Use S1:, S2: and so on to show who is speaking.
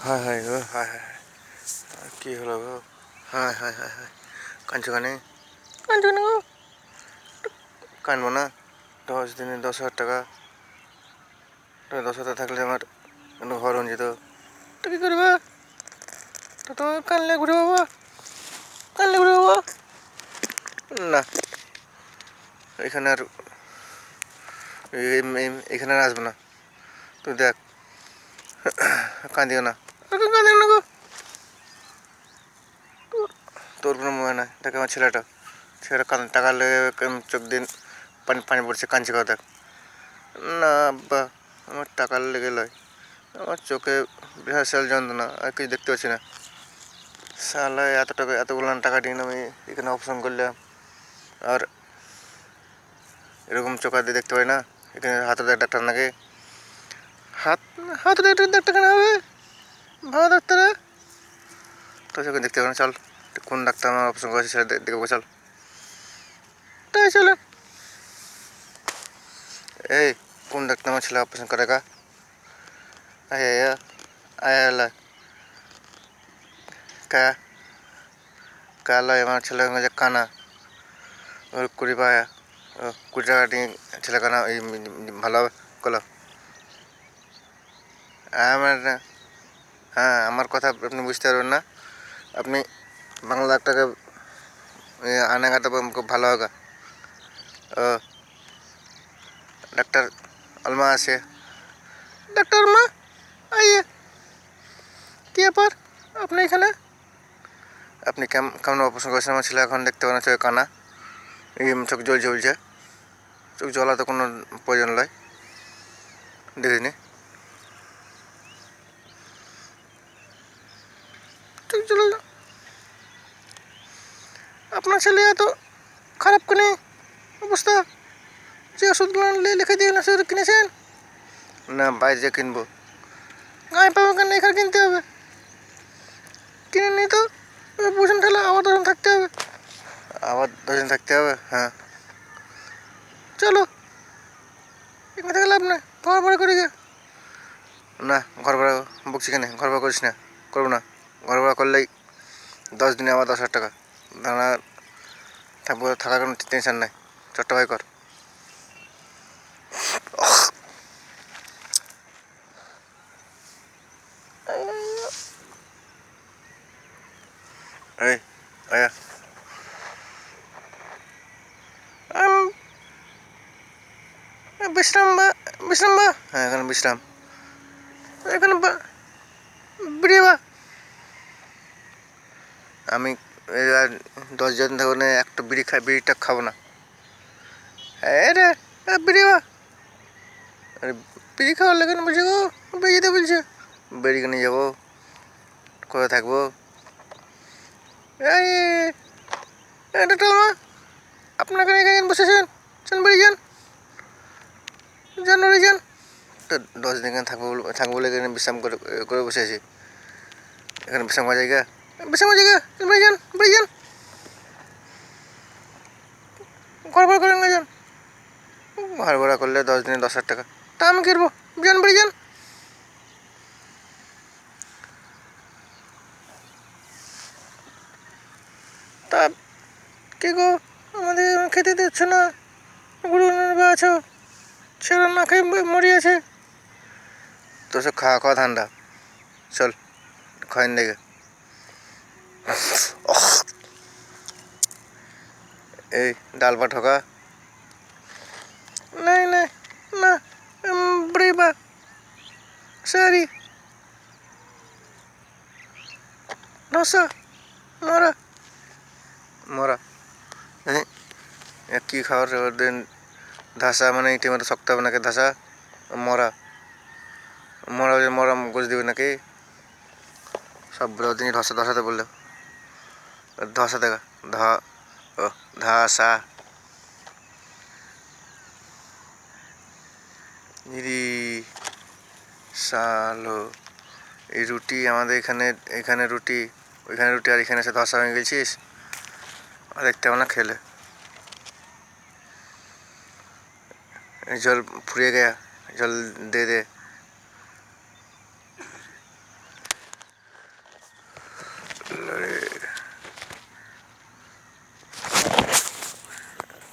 S1: হায় হায় গো, হায় হায় হায়, কী হলো গো? হায় হায় হায় হায়, কাঁদছো কানে? কাঁদছো না গো? কানবো না? 10 দিনে 10,000 টাকা, 10,000 থাকলে আমার ঘর হয়ে যেত। তো কী করবা? তো তোমার কানলে ঘুরে বাবা, কানলে ঘুরে বাবা। না, এখানে আর এখানে আর আসবো না। তুই দেখ, কাঁদিও না, কাঁদিও না গো। তোর কোনো মনে নাই, দেখ আমার ছেলেটা টাকা লেগে চোখ দিন পানি পানি পড়ছে, কাঁদছে কথা। না আব্বা, আমার টাকার লেগে লয়, আমার চোখে বিশাল যন্ত্রণা, আর কিছু দেখতে পাচ্ছি না। সালা এতগুলো টাকা দিয়ে আমি এখানে অপারেশন করলাম, আর এরকম চোখ দিয়ে দেখতে পাই না। এখানে হাতে ডাক্তার নাকি? হাতে ডাক্তার কেন হবে? ভালো ডাক্তার তো চোখে দেখতে পাবে না। চল, কোন ডাক্তার আমার অপারেশন করেছে সেটা দেখবো, চল। তাই চলে। এই, কোন ডাক্তার আমার ছেলে অপারেশন করে কা? আয় আয় আয় আয় কা কালো আমার ছেলে যে কানা, ওর 20 টাকা দিয়ে ছেলে কানা এই ভালো হবে কলো। আমার হ্যাঁ, আমার কথা আপনি বুঝতে পারবেন না। আপনি বাংলা ডাক্তারকে আনেগা তো খুব ভালো হোগা। ও ডাক্তার আলমা আছে, ডাক্তার আলমা আইয়ে। কী ব্যাপার আপনি এখানে? আপনি কেমন অপারেশন করেছেন আমার ছেলে? এখন দেখতে পান চোখে কানা, এই চোখ জ্বলছে। চোখ জ্বলা তো কোনো প্রয়োজন নয়, দেখিনি। চোখ জ্বলে আপনার ছেলে এত খারাপ কেন অবস্থা? যে ওষুধগুলো লিখে দিয়ে ওষুধ কিনেছেন? না, বাইরে কিনবো। গায়ে পাবো কেন? এখানে কিনতে হবে। কিনে নিই তো, বুঝুন তাহলে আবার 10 থাকতে হবে। আবার 10 থাকতে হবে? হ্যাঁ চলো, এখানে থেকে লাভ না, ঘর ভাড়া করে গিয়ে। না, ঘর ভাড়া বকছি কেন? ঘর ভাড়া করিস না, করবো না। ঘর ভাড়া করলেই 10 দিনে আবার 10,000 টাকা। দাঁড়া, থাকার কোনো টেনশন নাই। চট্টা ভাই কর। এই আয়া, বিশ্রাম বা, হ্যাঁ এখানে বিশ্রাম, এখানে বিড়ি বা। আমি 10 জন থাকবো না, একটা বিড়িটা খাবো না। হ্যাঁ রে, বিড়ি বা। আরে বিড়ি খাওয়ার লেগে বলছে গো, বেরিয়ে যেতে বলছে। বেরিয়ে নিয়ে যাবো, কোথায় থাকবো? এই ডাক্তার মা, আপনাকে এখানে বসেছেন, চল বেরিয়ে যান বেরিয়ে যান। তো 10 দিন এখানে থাকবো বলে এখানে বিশ্রাম করে বসে আছি। এখানে বিশ্রাম করা জায়গা? বিশ্রাম করা জায়গা? বেরিয়ে যান, ঘর ভাড়া করে যান। ঘর ভাড়া করলে 10 দিনে 10,000 টাকা, তা আমি কিনবো। যান বেরিয়ে যান। তা কে গো, আমাদের খেতে দিচ্ছে না, গরু আছো, ছেলে না খেয়ে মরে আছে। তো সব খাওয়া ধান্দা, চল খাইন দেখে। এই ডাল ভাত হোগা? नहीं नहीं ना, ब्रेबा सॉरी डोसा मरा मरा। কি খাওয়ার দিন? ধাসা মানে ইটি মতো শক্ত হবে নাকি? ধাসা মরা মরা মরা গোছ দিবে নাকি? সব দিন ধসা ধসাতে বললো, ধসা দেখা ও ধাসা। ইরি সালো, এই রুটি আমাদের এখানে রুটি, ওইখানে রুটি, আর এখানে এসে ধসা হয়ে গেছিস। আর দেখতে হবে না খেলে। জল ফুরিয়ে গেয়া, জল দে দে।